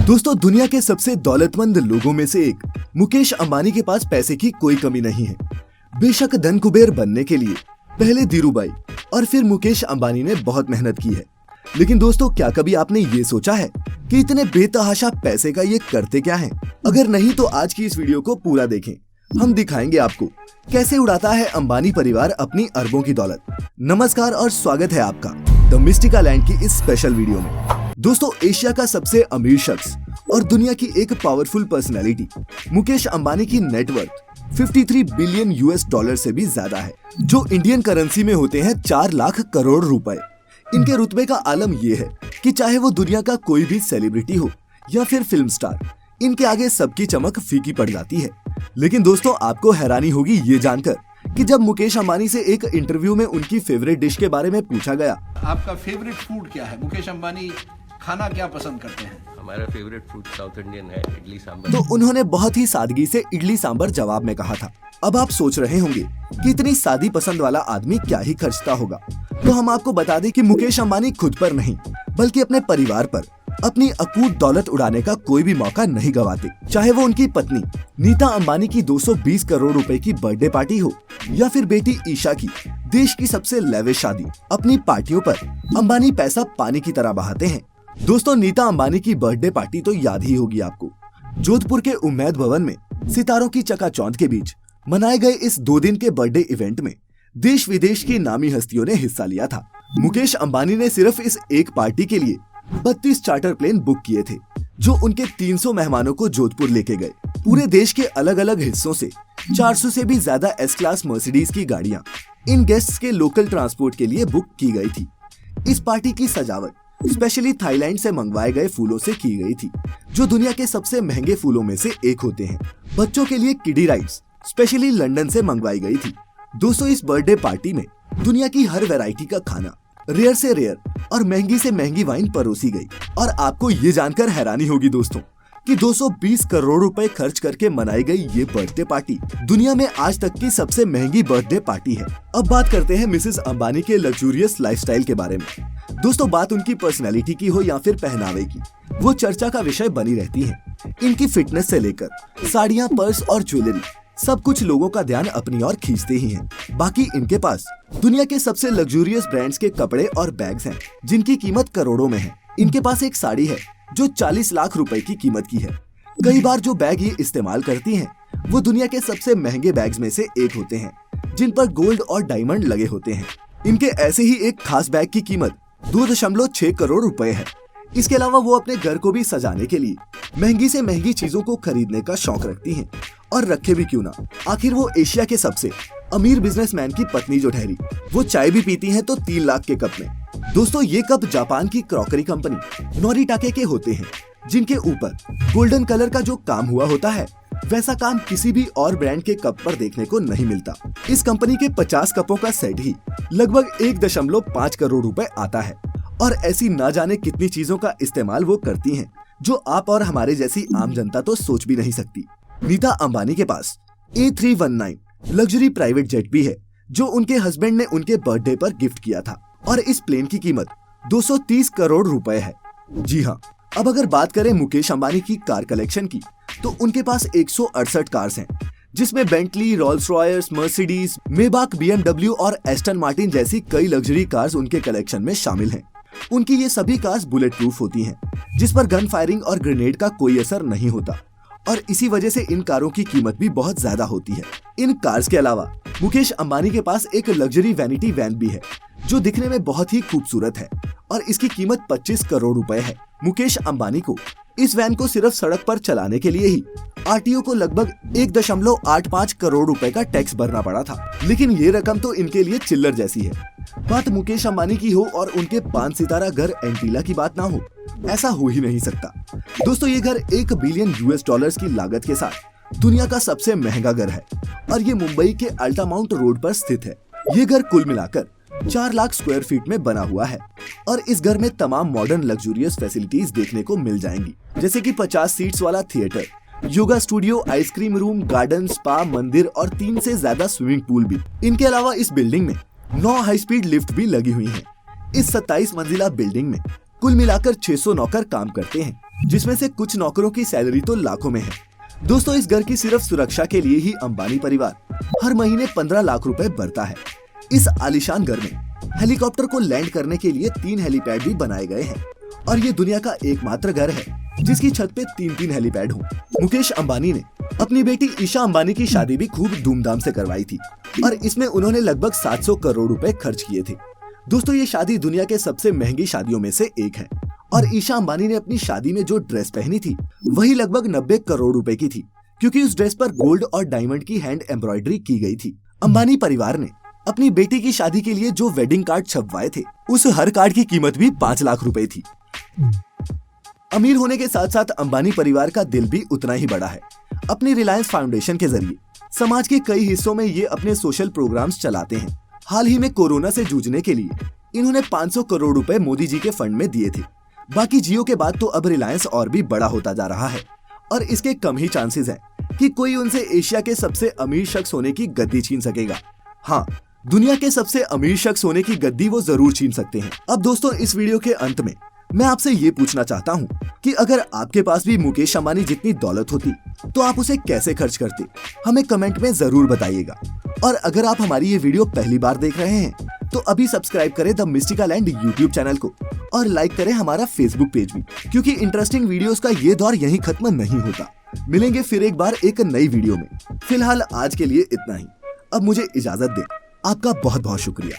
दोस्तों, दुनिया के सबसे दौलतमंद लोगों में से एक मुकेश अंबानी के पास पैसे की कोई कमी नहीं है। बेशक धन कुबेर बनने के लिए पहले धीरूभाई और फिर मुकेश अंबानी ने बहुत मेहनत की है, लेकिन दोस्तों क्या कभी आपने ये सोचा है कि इतने बेतहाशा पैसे का ये करते क्या हैं? अगर नहीं तो आज की इस वीडियो को पूरा देखें। हम दिखाएंगे आपको कैसे उड़ाता है अंबानी परिवार अपनी अरबों की दौलत। नमस्कार और स्वागत है आपका द मिस्टिका लैंड की इस स्पेशल वीडियो में। दोस्तों, एशिया का सबसे अमीर शख्स और दुनिया की एक पावरफुल पर्सनैलिटी मुकेश अंबानी की नेटवर्थ 53 बिलियन यूएस डॉलर से भी ज्यादा है, जो इंडियन करेंसी में होते हैं 4 लाख करोड़ रुपए। इनके रुतबे का आलम ये है कि चाहे वो दुनिया का कोई भी सेलिब्रिटी हो या फिर फिल्म स्टार, इनके आगे सबकी चमक फीकी पड़ जाती है। लेकिन दोस्तों, आपको हैरानी होगी ये जानकर कि जब मुकेश अंबानी से एक इंटरव्यू में उनकी फेवरेट डिश के बारे में पूछा गया, आपका फेवरेट फूड क्या है? मुकेश अंबानी खाना क्या पसंद करते हैं? हमारा फेवरेट फूड साउथ इंडियन है, इडली सांभर। तो उन्होंने बहुत ही सादगी से इडली सांभर जवाब में कहा था। अब आप सोच रहे होंगे कि इतनी सादी पसंद वाला आदमी क्या ही खर्चता होगा, तो हम आपको बता दें कि मुकेश अंबानी खुद पर नहीं बल्कि अपने परिवार पर अपनी अकूत दौलत उड़ाने का कोई भी मौका नहीं गवाते। चाहे वो उनकी पत्नी नीता अंबानी की 220 करोड़ रुपए की बर्थडे पार्टी हो या फिर बेटी ईशा की देश की सबसे लेविश शादी, अपनी पार्टियों पर अंबानी पैसा पानी की तरह बहाते हैं। दोस्तों, नीता अंबानी की बर्थडे पार्टी तो याद ही होगी आपको। जोधपुर के उम्मैद भवन में सितारों की चकाचौंध के बीच मनाए गए इस 2 दिन के बर्थडे इवेंट में देश विदेश की नामी हस्तियों ने हिस्सा लिया था। मुकेश अंबानी ने सिर्फ इस एक पार्टी के लिए 32 चार्टर प्लेन बुक किए थे, जो उनके 300 मेहमानों को जोधपुर लेके गए। पूरे देश के अलग अलग हिस्सों से 400 से भी ज्यादा एस क्लास मर्सिडीज की गाड़ियां इन गेस्ट्स के लोकल ट्रांसपोर्ट के लिए बुक की गई थी। इस पार्टी की सजावट स्पेशली थाईलैंड से मंगवाए गए फूलों से की गई थी, जो दुनिया के सबसे महंगे फूलों में से एक होते हैं। बच्चों के लिए किडी राइड्स स्पेशली लंदन से मंगवाई गई थी। दोस्तों, इस बर्थडे पार्टी में दुनिया की हर वैरायटी का खाना, रेयर से रेयर और महंगी से महंगी वाइन परोसी गई। और आपको ये जानकर हैरानी होगी दोस्तों कि 220 करोड़ रुपए खर्च करके मनाई गई ये बर्थडे पार्टी दुनिया में आज तक की सबसे महंगी बर्थडे पार्टी है। अब बात करते हैं मिसेस अंबानी के लग्जूरियस लाइफस्टाइल के बारे में। दोस्तों, बात उनकी पर्सनैलिटी की हो या फिर पहनावे की, वो चर्चा का विषय बनी रहती है। इनकी फिटनेस से लेकर साड़ियाँ, पर्स और ज्वेलरी, सब कुछ लोगों का ध्यान अपनी ओर खींचते ही हैं। बाकी इनके पास दुनिया के सबसे लग्जूरियस ब्रांड्स के कपड़े और बैग्स हैं, जिनकी कीमत करोड़ों में है। इनके पास एक साड़ी है जो 40 लाख रुपए की कीमत की है। कई बार जो बैग ये इस्तेमाल करती हैं, वो दुनिया के सबसे महंगे बैग्स में से एक होते हैं, जिन पर गोल्ड और डायमंड लगे होते हैं। इनके ऐसे ही एक खास बैग की कीमत 2.6 करोड़ रुपए है। इसके अलावा वो अपने घर को भी सजाने के लिए महंगी से महंगी चीजों को खरीदने का शौक रखती हैं, और रखे भी क्यों ना। आखिर वो एशिया के सबसे अमीर बिजनेसमैन की पत्नी जो ठहरी, वो चाय भी पीती हैं तो 3 लाख के कप में। दोस्तों, ये कप जापान की क्रॉकरी कंपनी नोरिटाके के होते हैं, जिनके ऊपर गोल्डन कलर का जो काम हुआ होता है, वैसा काम किसी भी और ब्रांड के कप पर देखने को नहीं मिलता। इस कंपनी के 50 कपों का सेट ही लगभग 1.5 करोड़ रुपए आता है, और ऐसी ना जाने कितनी चीजों का इस्तेमाल वो करती हैं, जो आप और हमारे जैसी आम जनता तो सोच भी नहीं सकती। नीता अंबानी के पास A319 लग्जरी प्राइवेट जेट भी है, जो उनके हस्बैंड ने उनके बर्थडे पर गिफ्ट किया था, और इस प्लेन की कीमत 230 करोड़ रुपए है। जी हाँ, अब अगर बात करें मुकेश अंबानी की कार कलेक्शन की, तो उनके पास 168 कार्स हैं, जिसमें Bentley, Rolls Royce, Mercedes, Maybach, BMW और एस्टन मार्टिन जैसी कई लग्जरी कार्स उनके कलेक्शन में शामिल हैं। उनकी ये सभी कार्स बुलेट प्रूफ होती हैं, जिस पर गन फायरिंग और ग्रेनेड का कोई असर नहीं होता, और इसी वजह से इन कारों की कीमत भी बहुत ज्यादा होती है। इन कार्स के अलावा मुकेश अंबानी के पास एक लग्जरी वैनिटी वैन भी है, जो दिखने में बहुत ही खूबसूरत है, और इसकी कीमत 25 करोड़ रुपए है। मुकेश अंबानी को इस वैन को सिर्फ सड़क पर चलाने के लिए ही आरटीओ को लगभग 1.85 करोड़ रुपए का टैक्स भरना पड़ा था, लेकिन ये रकम तो इनके लिए चिल्लर जैसी है। बात मुकेश अंबानी की हो और उनके 5 सितारा घर एंटीला की बात ना हो, ऐसा हो ही नहीं सकता। दोस्तों, ये घर 1 बिलियन यूएस डॉलर्स की लागत के साथ दुनिया का सबसे महंगा घर है, और ये मुंबई के अल्टामाउंट रोड पर स्थित है। ये घर कुल मिलाकर 4 लाख स्क्वायर फीट में बना हुआ है, और इस घर में तमाम मॉडर्न लग्जूरियस फैसिलिटीज देखने को मिल जाएंगी, जैसे कि 50 सीट्स वाला theatre, yoga studio, ice cream room, garden, spa, मंदिर और 3 से ज्यादा स्विमिंग पूल भी। इनके अलावा इस बिल्डिंग में 9 हाई स्पीड लिफ्ट भी लगी हुई हैं। इस 27 मंजिला बिल्डिंग में कुल मिलाकर 600 नौकर काम करते हैं, जिसमें से कुछ नौकरों की सैलरी तो लाखों में है। दोस्तों, इस घर की सिर्फ सुरक्षा के लिए ही अंबानी परिवार हर महीने 15 लाख रुपए भरता है। इस आलीशान घर में हेलीकॉप्टर को लैंड करने के लिए 3 हेलीपैड भी बनाए गए हैं और ये दुनिया का एकमात्र घर है जिसकी छत पे 3-3 हेलीपैड हों। मुकेश अंबानी ने अपनी बेटी ईशा अंबानी की शादी भी खूब धूमधाम से करवाई थी और इसमें उन्होंने लगभग 700 करोड़ रुपए खर्च किए थे। दोस्तों, ये शादी दुनिया के सबसे महंगी शादियों में से एक है और ईशा अंबानी ने अपनी शादी में जो ड्रेस पहनी थी वही लगभग 90 करोड़ रुपए की थी, क्योंकि उस ड्रेस पर गोल्ड और डायमंड की हैंड एम्ब्रॉयडरी की गई थी। अंबानी परिवार ने अपनी बेटी की शादी के लिए जो वेडिंग कार्ड छपवाए थे उस हर कार्ड की कीमत भी 5 लाख रुपए थी। अमीर होने के साथ साथ अंबानी परिवार का दिल भी उतना ही बड़ा है। अपनी रिलायंस फाउंडेशन के जरिए समाज के कई हिस्सों में ये अपने सोशल प्रोग्राम्स चलाते हैं। हाल ही में कोरोना से जूझने के लिए इन्होंने 500 करोड़ रुपए मोदी जी के फंड में दिए थे। बाकी जियो के बाद तो अब रिलायंस और भी बड़ा होता जा रहा है और इसके कम ही चांसेस हैं कि कोई उनसे एशिया के सबसे अमीर शख्स होने की गद्दी छीन सकेगा। हाँ, दुनिया के सबसे अमीर शख्स होने की गद्दी वो जरूर छीन सकते हैं। अब दोस्तों, इस वीडियो के अंत में मैं आपसे ये पूछना चाहता हूँ कि अगर आपके पास भी मुकेश अंबानी जितनी दौलत होती तो आप उसे कैसे खर्च करते, हमें कमेंट में जरूर बताइएगा। और अगर आप हमारी ये वीडियो पहली बार देख रहे हैं तो अभी सब्सक्राइब करें द मिस्टिकालैंड यूट्यूब चैनल को और लाइक करें हमारा फेसबुक पेज भी, क्योंकि इंटरेस्टिंग वीडियोस का ये दौर यहीं खत्म नहीं होता। मिलेंगे फिर एक बार एक नई वीडियो में। फिलहाल आज के लिए इतना ही। अब मुझे इजाजत दें। आपका बहुत बहुत शुक्रिया।